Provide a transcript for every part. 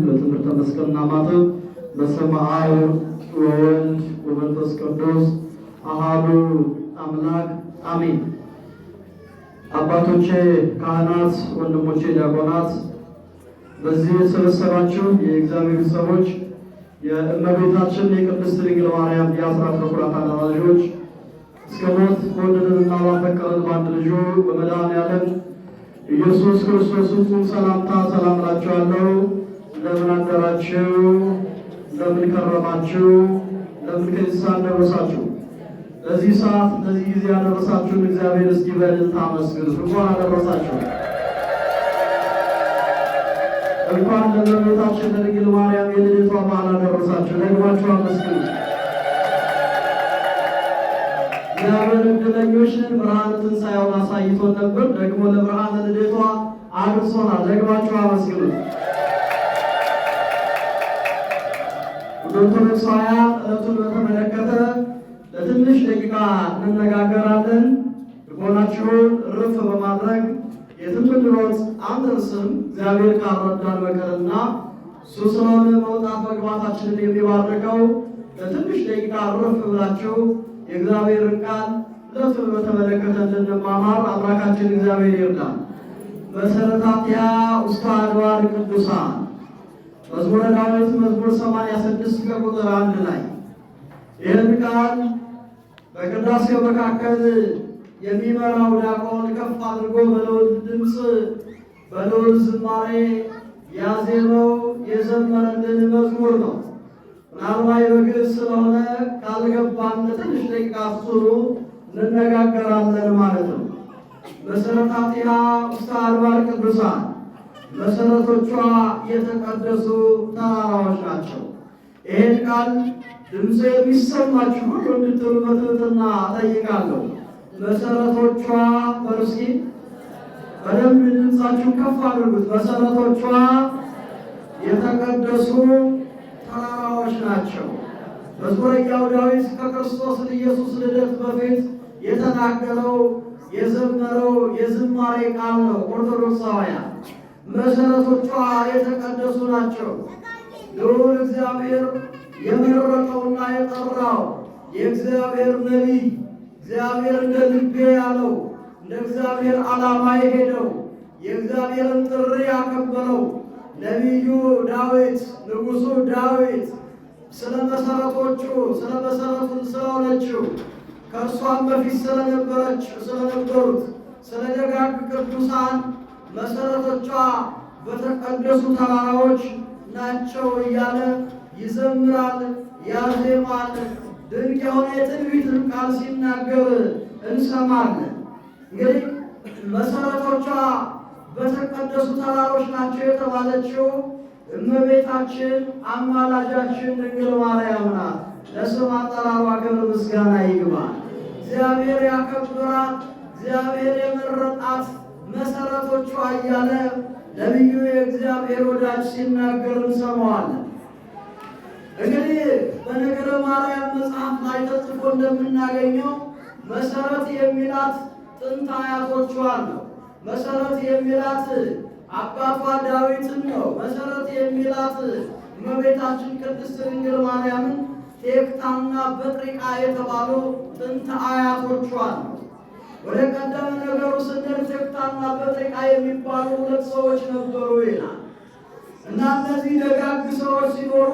በትምህርተ መስቀልና ማተብ በስመ አብ ወወልድ ወመንፈስ ቅዱስ አሐዱ አምላክ አሜን። አባቶቼ ካህናት፣ ወንድሞቼ ዲያቆናት፣ በዚህ የተሰበሰባችሁ የእግዚአብሔር ሰዎች፣ የእመቤታችን የቅድስት ድንግል ማርያም የአስራት በኩራት አናባዦች፣ እስከ ሞት በወደደንና ባፈቀረን በአንድ ልጁ በመድኃኔዓለም ኢየሱስ ክርስቶስ ፍጹም ሰላምታ ሰላም እላችኋለሁ። እንደምን አደራችሁ? እንደምን ከረማችሁ? እንደምን ከዚህ ሰዓት ደረሳችሁ? ለዚህ ሰዓት ለዚህ ጊዜ ያደረሳችሁን እግዚአብሔር እስኪ በእልልታ አመስግኑት። እንኳን አደረሳችሁ። እንኳን ለእመቤታችን ለድንግል ማርያም የልደቷ በዓል አደረሳችሁ። ደግማችሁ አመስግኑ። እግዚአብሔር ዕድለኞች ነን። ብርሃነ ትንሣኤውን አሳይቶን ነበር፣ ደግሞ ለብርሃነ ልደቷ አድርሶናል። ደግማችሁ አመስግኑ። ኦርቶዶክሳውያን ዕለቱን በተመለከተ ለትንሽ ደቂቃ እንነጋገራለን። ልቦናችሁን እርፍ በማድረግ የትም ብንሮጥ አንደርስም እግዚአብሔር ካልረዳን በቀርና እሱ ስለሆነ መውጣት መግባታችንን የሚባርከው። ለትንሽ ደቂቃ እርፍ ብላችሁ የእግዚአብሔርን ቃል ዕለቱን በተመለከተ እንድንማማር አምላካችን እግዚአብሔር ይርዳል። መሰረታቲሃ ውስተ አድባር ቅዱሳን መዝሙረ ዳዊት መዝሙር 86 ከቁጥር 1 ላይ ይህን ቃል በቅዳሴው መካከል የሚመራው ዲያቆን ከፍ አድርጎ በልዑል ድምፅ በልዑል ዝማሬ ያዜመው የዘመረልን መዝሙር ነው። ምናልባት በግዕዝ ስለሆነ ካልገባን ለትንሽ ደቂቃ እሱኑ እንነጋገራለን ማለት ነው። መሰረታቲሃ ውስተ አድባር ቅዱሳን መሰረቶቿ የተቀደሱ ተራራዎች ናቸው። ይህን ቃል ድምፅ የሚሰማችሁ ሁሉ እንድትሉ በትህትና እጠይቃለሁ። መሰረቶቿ በርሲ በደንብ ድምፃችሁን ከፍ አድርጉት። መሰረቶቿ የተቀደሱ ተራራዎች ናቸው። መዝሙረኛው ዳዊት ከክርስቶስ ኢየሱስ ልደት በፊት የተናገረው የዘመረው የዝማሬ ቃል ነው። ኦርቶዶክሳውያን መሰረቶቿ የተቀደሱ ናቸው። ልዑል እግዚአብሔር የመረጠውና የጠራው የእግዚአብሔር ነቢይ እግዚአብሔር እንደ ልቤ ያለው እንደ እግዚአብሔር ዓላማ የሄደው የእግዚአብሔርን ጥሪ ያከበረው ነቢዩ ዳዊት ንጉሡ ዳዊት ስለ መሰረቶቹ ስለ መሰረቱን ስለሆነችው ከእርሷም በፊት ስለነበሩት ስለ ደጋግ ቅዱሳን መሰረቶቿ በተቀደሱ ተራራዎች ናቸው እያለ ይዘምራል፣ ያዜማል። ድንቅ የሆነ የትንቢትን ቃል ሲናገር እንሰማለን። እንግዲህ መሰረቶቿ በተቀደሱ ተራሮች ናቸው የተባለችው እመቤታችን አማላጃችን ድንግል ማርያም ናት። ለስም አጠራሯ ክብር ምስጋና ይግባል። እግዚአብሔር ያከብራት፣ እግዚአብሔር የመረጣት መሰረቶቿ እያለ ነቢዩ የእግዚአብሔር ወዳጅ ሲናገር እንሰማዋለን። እንግዲህ በነገረ ማርያም መጽሐፍ ላይ ተጽፎ እንደምናገኘው መሰረት የሚላት ጥንት አያቶቿን ነው። መሰረት የሚላት አባቷ ዳዊትን ነው። መሰረት የሚላት እመቤታችን ቅድስት ድንግል ማርያምን ቴክታና በጥሪቃ የተባሉ ጥንት አያቶቿን ነው። ወደ ቀደመ ነገሩ ስንል ቴክታና በጥሪቃ የሚባሉ ሁለት ሰዎች ነበሩ ይላል እና እነዚህ ደጋግ ሰዎች ሲኖሩ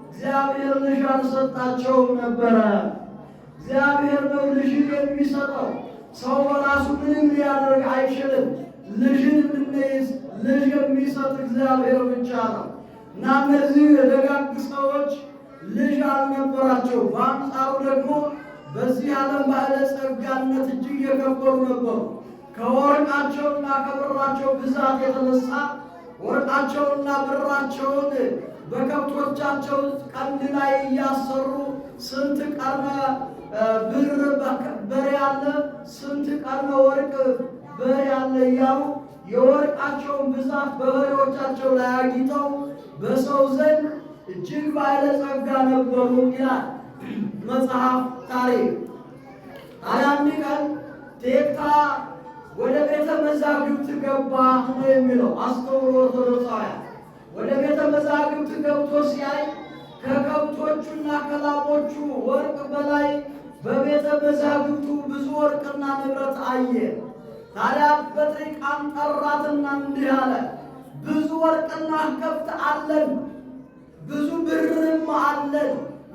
እግዚአብሔር ልጅ አልሰጣቸውም ነበረ። እግዚአብሔር ነው ልጅን የሚሰጠው። ሰው በራሱ ምንም ሊያደርግ አይችልም። ልጅን እንድንይዝ ልጅ የሚሰጥ እግዚአብሔር ብቻ ነው እና እነዚህ ደጋግ ሰዎች ልጅ አልነበራቸው። በአንጻሩ ደግሞ በዚህ ዓለም ባለጸጋነት እጅግ የከበሩ ነበሩ። ከወርቃቸውና ከብራቸው ብዛት የተነሳ ወርቃቸውና ብራቸውን በከብቶቻቸው ቀንድ ላይ እያሰሩ ስንት ቀርመ ብር በሬ ያለ ስንት ቀርመ ወርቅ በሬ ያለ እያሉ የወርቃቸውን ብዛት በበሬዎቻቸው ላይ አጊጠው በሰው ዘንድ እጅግ ባለጸጋ ነበሩ ይላል መጽሐፍ ታሪክ። አንድ ቀን ቴክታ ወደ ቤተ መዛግብት ገባ ነው የሚለው። አስተውሎ ኦርቶዶክሳውያን ወደ ቤተ መዛግብት ገብቶ ሲያይ ከከብቶቹና ከላሞቹ ወርቅ በላይ በቤተ መዛግብቱ ብዙ ወርቅና ንብረት አየ። ታዲያ በጥሪቃን ጠራትና እንዲህ አለ፣ ብዙ ወርቅና ከብት አለን፣ ብዙ ብርም አለን።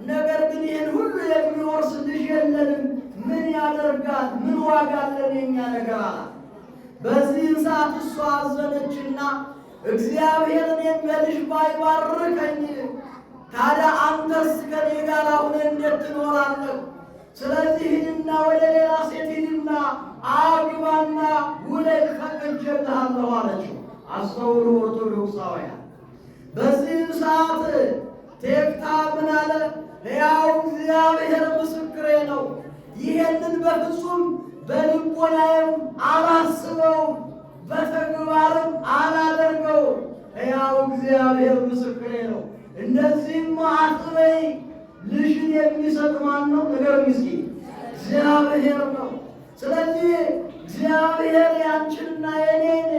ነገር ግን ይህን ሁሉ የሚወርስ ልጅ የለንም። ምን ያደርጋል? ምን ዋጋ አለን የኛ ነገር አለ። በዚህ ሰዓት እሷ አዘነችና እግዚአብሔር እኔን በልጅ ባይባርከኝ ታዲያ አንተስ ከኔ ጋር ሆነህ እንዴት ትኖራለህ? ስለዚህ ሂድና ወደ ሌላ ሴት ሂድና አግባና ውለድ፣ ፈቅጄልሃለሁ አለችው። አስተውሉ ኦርቶዶክሳውያን። በዚህ ሰዓት ቴፍታ ምን አለ? ሕያው እግዚአብሔር ምስክሬ ነው፣ ይሄንን በፍጹም በልቦናዬም አላስበውም፣ በተግባርም አላደርገውም። ሕያው እግዚአብሔር ምስክሬ ነው። እንደዚህም አትበይ። ልጅን የሚሰጥ ማን ነው? ንገሩኝ እስኪ። እግዚአብሔር ነው። ስለዚህ እግዚአብሔር ያንቺንና የኔን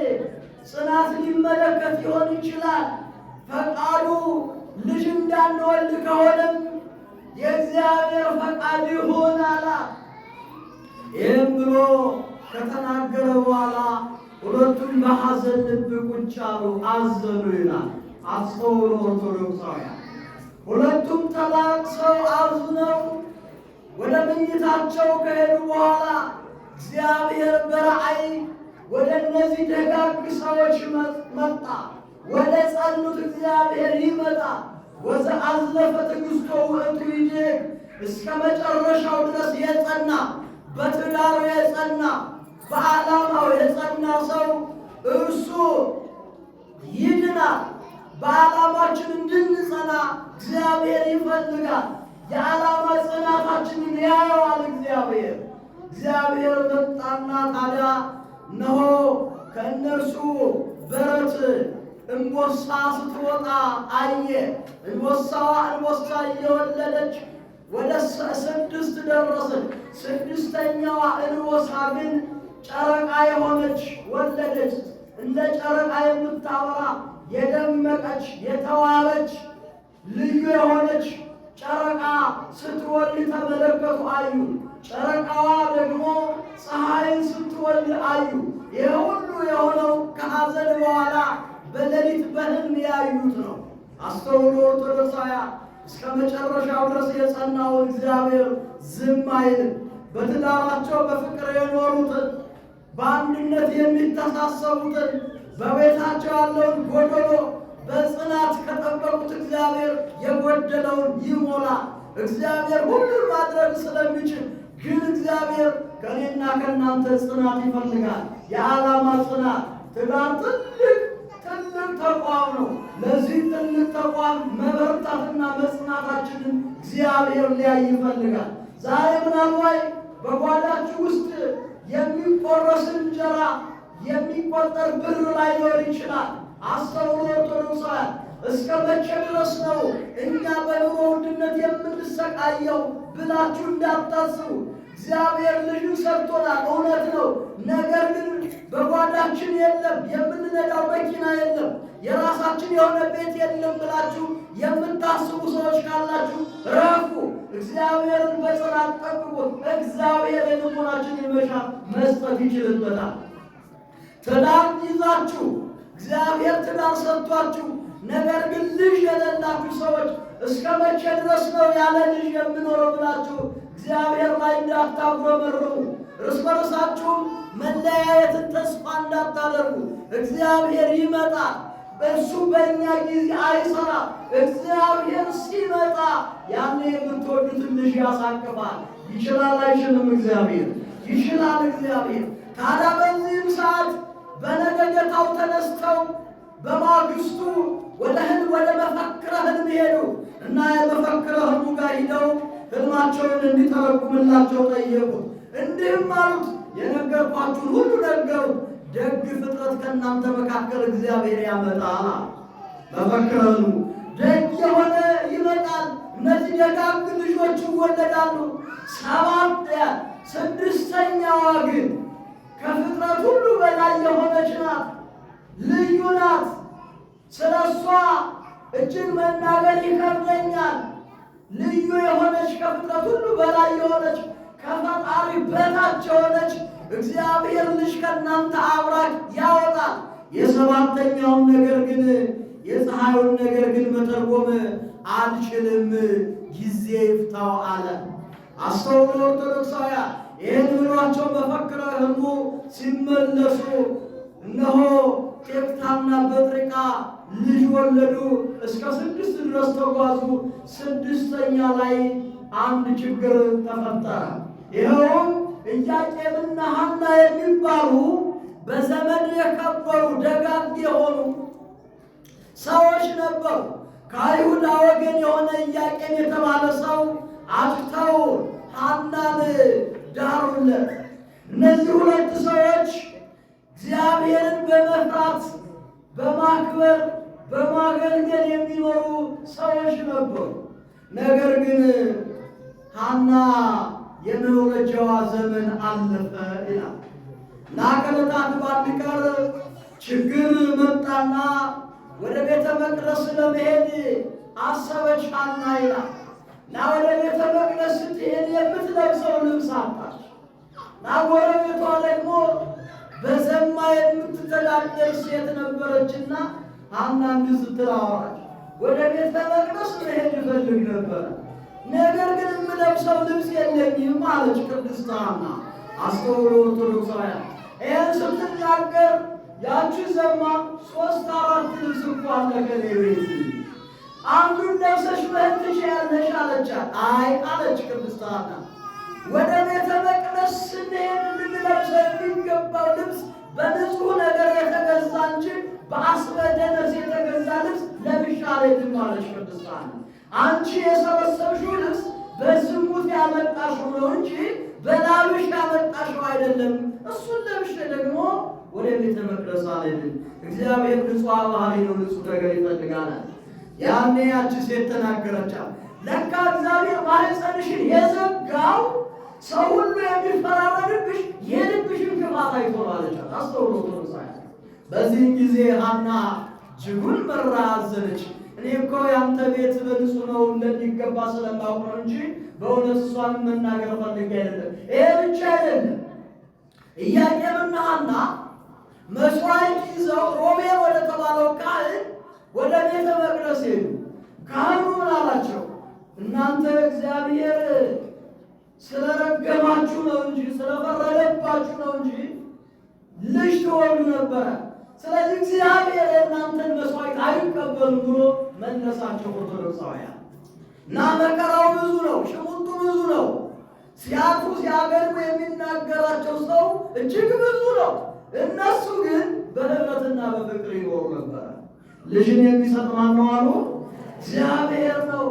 ጽናት ሊመለከት ሊሆን ይችላል። ፈቃዱ ልጅ እንዳንወልድ ከሆነም የእግዚአብሔር ፈቃድ ይሆን አላት። ይህም ብሎ ከተናገረ በኋላ ሁለቱም በሐዘን ልብ ቁጭ አሉ፣ አዘኑ ይላል። አስተውሎ ኦርቶዶክሳውያን። ሁለቱም ተላቅሰው አዝነው ወደ መኝታቸው ከሄዱ በኋላ እግዚአብሔር በራእይ ወደ እነዚህ ደጋግ ሰዎች መጣ። ወደ ጸኑት እግዚአብሔር ይመጣ። ወዘአዝለፈ ትዕግሥቶ ውእቱ ይዴግ፣ እስከ መጨረሻው ድረስ የጸና በትዳሩ የጸና በዓላማው የጸና ሰው እርሱ ይድናል። በዓላማችን እንድንጸና እግዚአብሔር ይፈልጋል። የዓላማ ጽናታችንን ያየዋል እግዚአብሔር። እግዚአብሔር መጣና ታዲያ እነሆ ከእነርሱ በረት እንቦሳ ስትወጣ አየ። እንቦሳዋ እንቦሳ እየወለደች ወደ 6 ደረሰች። 6ኛዋ እንቦሳ ግን ጨረቃ የሆነች ወለደች። እንደ ጨረቃ የምታበራ የደመቀች የተዋበች ልዩ የሆነች ጨረቃ ስትወልድ ተመለከቱ፣ አዩ። ጨረቃዋ ደግሞ ፀሐይን ስትወልድ አዩ። ይህ ሁሉ የሆነው ከሐዘን በኋላ በሌሊት በሕልም ያዩት ነው። አስተውሎ ኦርቶዶክሳውያን። እስከ መጨረሻው ድረስ የጸናውን እግዚአብሔር ዝም አይልም። በትዳራቸው በፍቅር የኖሩትን በአንድነት የሚተሳሰቡትን በቤታቸው ያለውን ጎደሎ በጽናት ከጠበቁት እግዚአብሔር የጎደለውን ይሞላል። እግዚአብሔር ሁሉን ማድረግ ስለሚችል ግን እግዚአብሔር ከእኔና ከእናንተ ጽናት ይፈልጋል። የዓላማ ጽናት። ትዳር ትልቅ ተቋም ነው። ለዚህ ትልቅ ተቋም መበርታትና መጽናታችንን እግዚአብሔር ሊያይ ይፈልጋል። ዛሬ ምናልባት በጓዳችሁ ውስጥ የሚቆረስ እንጀራ የሚቆጠር ብር ላይኖር ይችላል። አስተውሎ ኦርቶዶክሳውያን። እስከ መቼ ድረስ ነው እኛ በኑሮ ውድነት የምንሰቃየው ብላችሁ እንዳታስቡ። እግዚአብሔር ልጁን ሰጥቶናል፣ እውነት ነው። ነገር ግን በጓዳችን የለም፣ የምንነዳው መኪና የለም፣ የራሳችን የሆነ ቤት የለም ብላችሁ የምታስቡ ሰዎች ካላችሁ ረፉ። እግዚአብሔርን በጽናት ጠብቁት። እግዚአብሔር የልቦናችንን መሻት መስጠት ይችልበታል። ትዳር ይዛችሁ እግዚአብሔር ትዳር ሰጥቷችሁ ነገር ግን ልጅ የሌላችሁ ሰዎች እስከ መቼ ድረስ ነው ያለ ልጅ የምኖረው ብላችሁ እግዚአብሔር ላይ እንዳታጉረመርሙ፣ እርስ በርሳችሁም መለያየትን ተስፋ እንዳታደርጉ። እግዚአብሔር ይመጣል። እሱ በእኛ ጊዜ አይሰራም። እግዚአብሔር ሲመጣ ያኔ የምትወዱትን ልጅ ያሳቅፋል። ይችላል አይችልም? እግዚአብሔር ይችላል። እግዚአብሔር ታዲያ በዚህም ሰዓት በነገገታው ተነስተው በማግስቱ ወደ መፈክረ ሕልም ሄዱ እና የመፈክረ ሕልሙ ጋር ሂደው ሕልማቸውን እንዲተረጉምላቸው ጠየቁት። እንዲህም አሉት፣ የነገርኳችሁን ሁሉ ነገሩት። ደግ ፍጥረት ከእናንተ መካከል እግዚአብሔር ያመጣል። መፈክረ ሕልሙ ደግ የሆነ ይመጣል። እነዚህ ደጋግ ልጆች ይወለዳሉ። 6ኛዋ ግን ከፍጥረት ሁሉ በላይ የሆነች ናት፣ ልዩ ናት። ስለሷ እጅግ መናገር ይከብደኛል። ልዩ የሆነች ከፍጥረት ሁሉ በላይ የሆነች ከፈጣሪ በታች የሆነች እግዚአብሔር ልጅ ከእናንተ አብራክ ያወጣል። የሰባተኛውን ነገር ግን የፀሐዩን ነገር ግን መተርጎም አልችልም፣ ጊዜ ይፍታው አለ። አስተውሎ ኦርቶዶክሳውያን ይህን ብሏቸው መፈክረ ሕዝቡ ሲመለሱ እነሆ ቴክታና በጥሪቃ ልጅ ወለዱ። እስከ 6 ድረስ ተጓዙ። 6ኛ ላይ አንድ ችግር ተፈጠረ። ይኸውም ኢያቄምና ሐና የሚባሉ በዘመን የከበሩ ደጋግ የሆኑ ሰዎች ነበሩ። ከአይሁዳ ወገን የሆነ ኢያቄም የተባለ ሰው አጭተው ሐናን ዳሩለት። እነዚህ ሁለት ሰዎች እግዚአብሔርን በመፍራት በማክበር በማገልገል የሚኖሩ ሰዎች ነበሩ። ነገር ግን ሐና የመውለጃዋ ዘመን አለፈ ይላል እና ከዕለታት በአንድ ቀን ችግር መጣና ወደ ቤተ መቅደስ ለመሄድ አሰበች ሐና ይላል እና ወደ ቤተ መቅደስ ስትሄድ የምትለብሰው ልብስ አጣች እና ጎረቤቷ ደግሞ በዘማ የምትተዳደር ሴት ነበረችና ሐና እንዲህ ስትል አወራች። ወደ ቤተ መቅደስ መሄድ እፈልግ ነበረ፣ ነገር ግን የምለብሰው ልብስ የለኝም አለች ቅድስት ሐና። አስተውሎ ኦርቶዶክሳውያን ይህን ስትናገር ያቺ ዘማ 3-4 ልብስ እኮ አለ ከኔ ቤት፣ አንዱን ለብሰሽ መሄድ ትችያለሽ አለቻት። አይ አለች ቅድስት ሐና፣ ወደ ቤተ መቅደስ ስንሄድ ልንለብሰው የሚገባው ልብስ በንጹሕ ነገር የተገዛ እንጂ በአስበ ደነስ የተገዛ ልብስ ለብሻ አልሄድም አለች ቅድስት ሐና። አንቺ የሰበሰብሽው ልብስ በዝሙት ያመጣሽው ነው እንጂ በላብሽ ያመጣሽው አይደለም። እሱን ለብሼ ደግሞ ወደ ቤተ መቅደስ አልሄድም። እግዚአብሔር ንጹሕ ባህሪ ነው፣ ንጹሕ ነገር ይፈልጋል። ያኔ ያቺ ሴት ተናገረቻት። ለካ እግዚአብሔር ማኅፀንሽን የዘጋው ሰው ሁሉ የሚፈራረድብሽ የልብሽን ክፋት አይቶ ነው አለቻት። አስተውሎ ተወሳያ። በዚህ ጊዜ ሐና እጅጉን መራ አዘነች። እኔ እኮ ያንተ ቤት በንጹሕ ነው እንደሚገባ ስለማውቅ ነው እንጂ በእውነት እሷን መናገር ፈልጌ አይደለም። ይሄ ብቻ አይደለም። ኢያቄምና ሐና መስዋዕት ይዘው ሮቤል ወደ ተባለው ካህን ወደ ቤተ መቅደስ ሄዱ። ካህኑ ምን አላቸው? እናንተ እግዚአብሔር ስለረገማችሁ ነው እንጂ ስለፈረደባችሁ ነው እንጂ ልጅ ትወልዱ ነበረ። ስለዚህ እግዚአብሔር የእናንተን መስዋዕት አይቀበልም ብሎ መለሳቸው። ኦርቶዶክሳውያን እና መከራው ብዙ ነው፣ ሽሙጡ ብዙ ነው። ሲያልፉ ሲያገድሙ የሚናገራቸው ሰው እጅግ ብዙ ነው። እነሱ ግን በህብረትና በፍቅር ይኖሩ ነበረ። ልጅን የሚሰጥ ማን ነው አሉ? እግዚአብሔር ነው።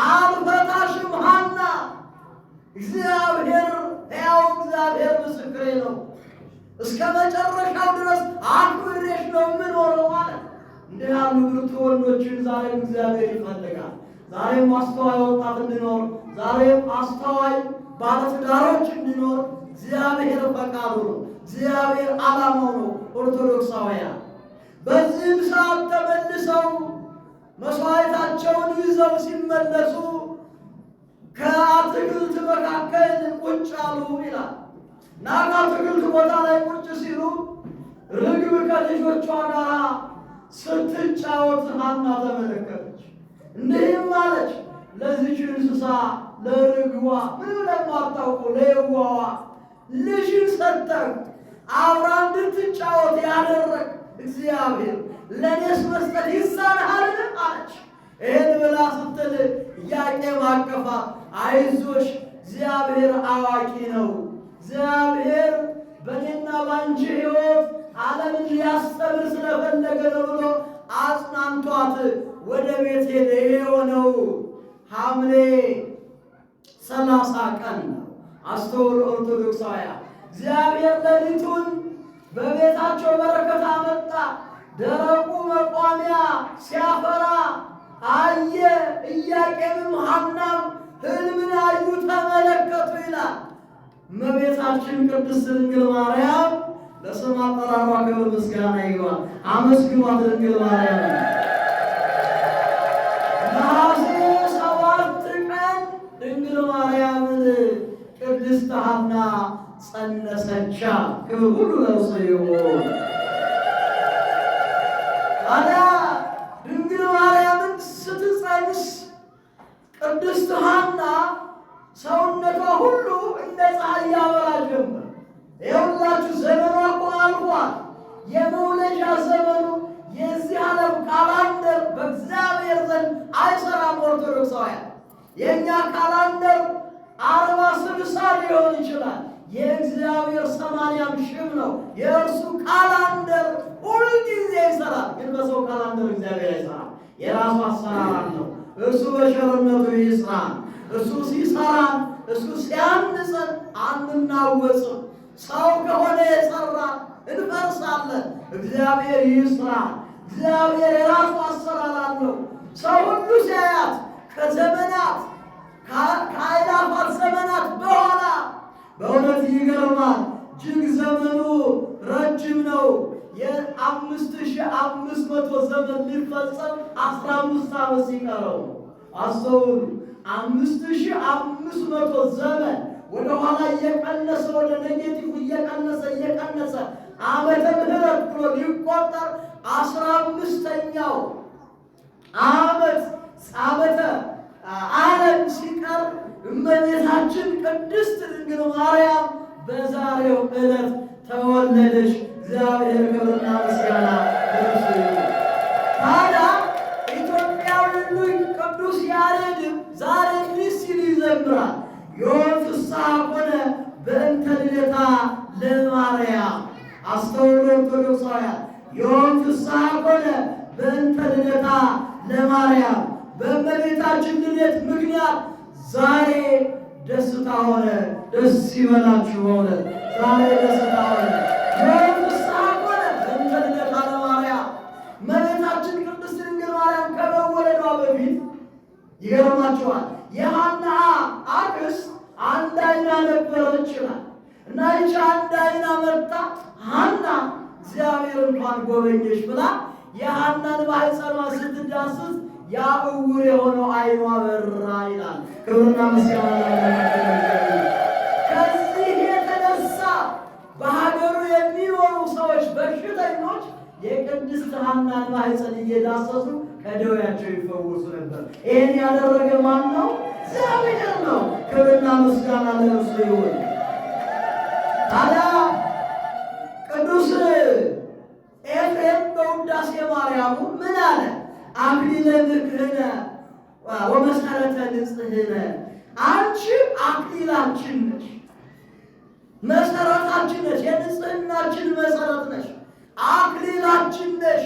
አልፈታሽም ሐና፣ እግዚአብሔር ሕያው እግዚአብሔር ምስክሬ ነው፣ እስከ መጨረሻው ድረስ አክብሬሽ ነው የምኖረው ማለት። እንዲህ ያሉ ብርቱ ወንዶችን ዛሬም እግዚአብሔር ይፈልጋል። ዛሬም አስተዋይ ወጣት እንዲኖር፣ ዛሬም አስተዋይ ባለትዳሮች እንዲኖር እግዚአብሔር ፈቃዱ ነው፣ እግዚአብሔር ዓላማው ነው። ኦርቶዶክሳውያን በዚህም ሰዓት ተመልሰው መስዋዕታቸውን ይዘው ሲመለሱ ከአትክልት መካከል ቁጭ አሉ ይላል እና ከአትክልት ቦታ ላይ ቁጭ ሲሉ ርግብ ከልጆቿ ጋር ስትጫወት ሐና ተመለከተች። እንዲህም አለች ለዚች እንስሳ ለርግቧ ምንም ለማታውቁ ለየዋዋ ልጅን ሰጠህ፣ አብራ እንድትጫወት ያደረግ እግዚአብሔር ለእኔስ መስጠት ይሳንሃል አለች። ይህን ብላ ስትል ኢያቄም አቀፋት። አይዞሽ እግዚአብሔር አዋቂ ነው፣ እግዚአብሔር በእኔና ባንቺ ሕይወት ዓለምን ሊያስተምር ስለፈለገ ነው ብሎ አጽናንቷት ወደ ቤት ሄደ። ይሄ የሆነው ሐምሌ 30 ቀን ነው። አስተውሉ ኦርቶዶክሳውያን፣ እግዚአብሔር ሌሊቱን በቤታቸው በረከት አመጣ። ደረቁ መቋሚያ ሲያፈራ አየ። ኢያቄምም ሐናም ሕልምን አዩ፣ ተመለከቱ ይላል። እመቤታችን ቅድስት ድንግል ማርያም ለስም አጠራሯ ክብር ምስጋና ይግባል። አመስግኗት ድንግል ማርያም። ድንግል ማርያምን ቅድስት ሐና ጸነሰቻ። ክብር ሁሉ ለእርሱ ይሁን። ታዲያ ድንግል ማርያምን ስትጸንስ ቅድስት ሐና ሰውነቷ ሁሉ እንደ ፀሐይ ያበራ ጀመር። ይኸውላችሁ ዘመኗ እኮ አልፏል። የመውለጃ ዘመኑ የዚህ ዓለም ካላንደር በእግዚአብሔር ዘንድ አይሰራም። ኦርቶዶክሳውያን የእኛ ካላንደር 40-60 ሊሆን ይችላል። የእግዚአብሔር 80 ሺህ ነው። የእርሱ ካላንደር ሁልጊዜ ይሰራል። ግን በሰው ካላንደር እግዚአብሔር አይሰራም። የራሱ አሰራር ነው። እርሱ በቸርነቱ ይስራል። እሱ ሲሰራን፣ እሱ ሲያንጸን አንናወጽም። ሰው ከሆነ የሰራን እንፈርሳለን። እግዚአብሔር ይስራል። እግዚአብሔር የራሱ አሰራር አለው። ሰው ሁሉ ሲያያት ከዘመናት ከአእላፋት ዘመናት በኋላ በእውነት ይገርማል። እጅግ ዘመኑ ረጅም ነው። የ5500 ዘመን ሊፈጸም 15 ዓመት ሲቀረው አስተውሉ። 5500 ዘመን ወደ ኋላ እየቀነሰ ወደ ኔጌቲቭ እየቀነሰ ዓመተ ምሕረት ብሎ ሊቆጠር 15ኛው ዓመተ ዓለም ሲቀር እመቤታችን ቅድስት ድንግል ማርያም በዛሬው ዕለት ተወለደች። እግዚአብሔር ክብርና ምስጋና ለእርሱ ይሁን። ታዲያ ኢትዮጵያዊው ቅዱስ ያሬድም ዛሬ እንዲህ ሲል ይዘምራል። ዮም ፍስሐ ኮነ በእንተ ልደታ ለማርያም። አስተውሉ ኦርቶዶክሳውያን፣ ዮም ፍስሐ ኮነ በእንተ ልደታ ለማርያም። በእመቤታችን ልደት ምክንያት ዛሬ ደስታ ሆነ። ደስ ይበላችሁ። ሆነ ዛሬ ደስታ ሆነ። ዮም ፍስሐ ኮነ በእንተ ልደታ ለማርያም። እመቤታችን ቅድስት ድንግል ማርያም ከመወለዷ በፊት ይገርማችኋል፣ የሐና አክስት አንድ አይና ነበረች ይላል እና ይቺ አንድ አይና መጣ ሐና እግዚአብሔር እንኳን ጎበኘሽ ብላ የሐናን ማኅፀኗ ስትዳስስ ያ ዕውር የሆነው አይኗ በራ ይላል። ክብርና ምስጋና ከዚህ የተነሳ በሀገሩ የሚኖሩ ሰዎች በሽተኞች የቅድስት ሐናን ማኅፀን እየዳሰሱ ከደዌያቸው ይፈወሱ ነበር። ይህን ያደረገ ማን ነው? እግዚአብሔር ነው። ክብርና ምስጋና ለእርሱ ይሁን። ታዲያ ቅዱስ ኤፍሬም በውዳሴ ማርያሙ ምን አለ? አክሊለ ምክህነ ወመሰረተ ንጽሕነ። አንቺ አክሊላችን ነሽ፣ መሰረታችን ነሽ፣ የንጽሕናችን መሰረት ነሽ፣ አክሊላችን ነሽ።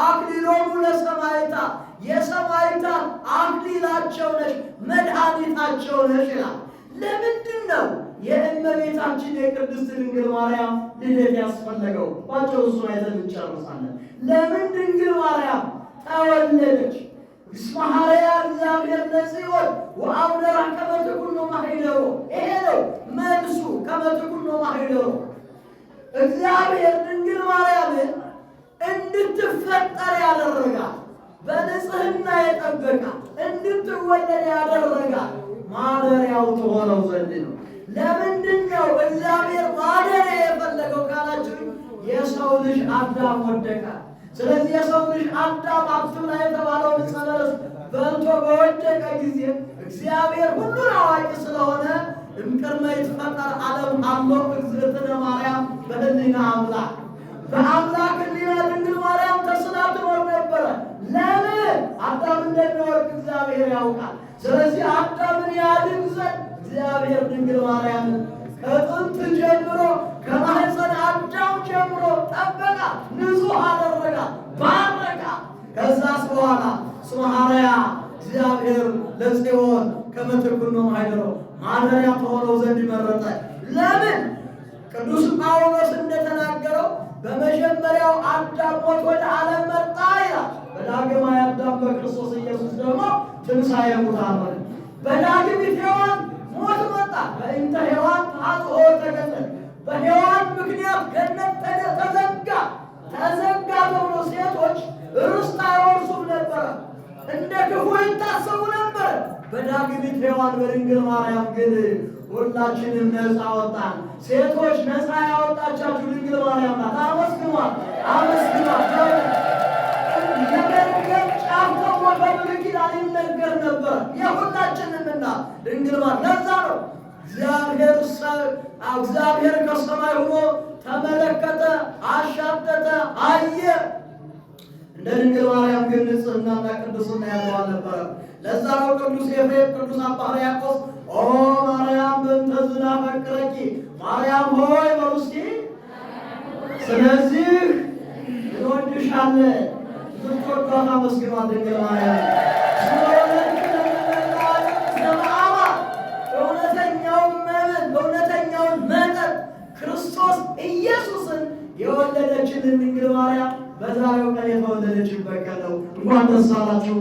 አክሊሎሙ ለሰማዕታት፣ የሰማዕታት አክሊላቸው ነሽ፣ መድኃኒታቸው ነሽ ይላል። ለምንድን ነው የእመቤታችን የቅድስት ድንግል ማርያም ልደት ያስፈለገው? ባጭሩ እሱን አይተን እንጨርሳለን። ለምን ድንግል ማርያም ተወለደች? እስመ ሐረያ እግዚአብሔር ለጽዮን ወአብደራ ከመ ትኩኖ ማኅደሮ። ይሄ ነው መልሱ። ከመ ትኩኖ ማኅደሮ እግዚአብሔር ድንግል ማርያምን እንድትፈጠር ያደረጋት፣ በንጽሕና የጠበቃት፣ እንድትወለድ ያደረጋት ማደሪያው ትሆነው ዘንድ ነው። ለምንድን ነው እግዚአብሔር ማደሪያ የፈለገው ካላችሁ፣ የሰው ልጅ አዳም ወደቀ። ስለዚህ የሰው ልጅ አዳም አትብላ የተባለውን ዕፀ በለስ በልቶ በወደቀ ጊዜ እግዚአብሔር ሁሉን አዋቂ ስለሆነ እምቅድመ ይትፈጠር ዓለም ሀሎ እግዝእትነ ማርያም በሕሊና አምላክ፣ በአምላክ ሕሊና ድንግል ማርያም ተስላ ትኖር ነበረ። ለምን? አዳም እንደሚወድቅ እግዚአብሔር ያውቃል። ስለዚህ አዳምን ያድን ዘንድ እግዚአብሔር ድንግል ማርያምን ከጥንት ጀምሮ ከማኅፀነ አዳም ጀምሮ ጠበቃት፣ ንጹሕ አደረጋት፣ ባረካት። ከዛስ በኋላ እስመ ሐረያ እግዚአብሔር ለጽዮን ከመ ትኩኖ ማኅደሮ ማደሪያ ተሆነው ዘንድ መረጠ። ለምን? ቅዱስ ጳውሎስ እንደተናገረው በመጀመሪያው አዳም ሞት ወደ ዓለም መጣ ይላል። በዳግማዊ አዳም በክርስቶስ ኢየሱስ ደግሞ ትንሣኤ ሙታን ሆነ። በዳግሚት ሔዋን ሞት መጣ። በእንተ ሔዋን ኃጥኦ ተገለጠ። በሔዋን ምክንያት ገነት ተዘጋ ተብሎ ሴቶች ርስት አይወርሱም ነበረ። እንደ ክፉ ይታሰቡ ነበር። በዳግሚት ሔዋን በድንግል ማርያም ግን ሁላችንም ነፃ ወጣን። ሴቶች ነፃ ያወጣቻችሁ ድንግል ማርያም ናት። አመስግኗት፣ አመስግኗት። የመርገም ጫፍ ተብሎ በብሉይ ኪዳን ይነገር ነበር። የሁላችንም እናት ድንግል ማርያም። ለዛ ነው እግዚአብሔር ከሰማይ ሆኖ ተመለከተ፣ አሻተተ፣ አየ። እንደ ድንግል ማርያም ግን ንጽሕናና ቅድስና ያለው አልነበረም። ለዛ ነው ቅዱስ ኤፍሬም፣ ቅዱስ አባ ሕርያቆስ ኦ ማርያም በእንተ ዝናፈቅረኪ፣ ማርያም ሆይ በሉ እስኪ ስለዚህ እንወድሻለን። ስትወዷት አመስግኗት ድንግል ማርያም። እውነተኛውን መጠጥ ክርስቶስ ኢየሱስን የወለደችልን ድንግል ማርያም በዛሬው ቀን የተወለደችበት ቀን ነው። እንኳን ደስ አላችሁ።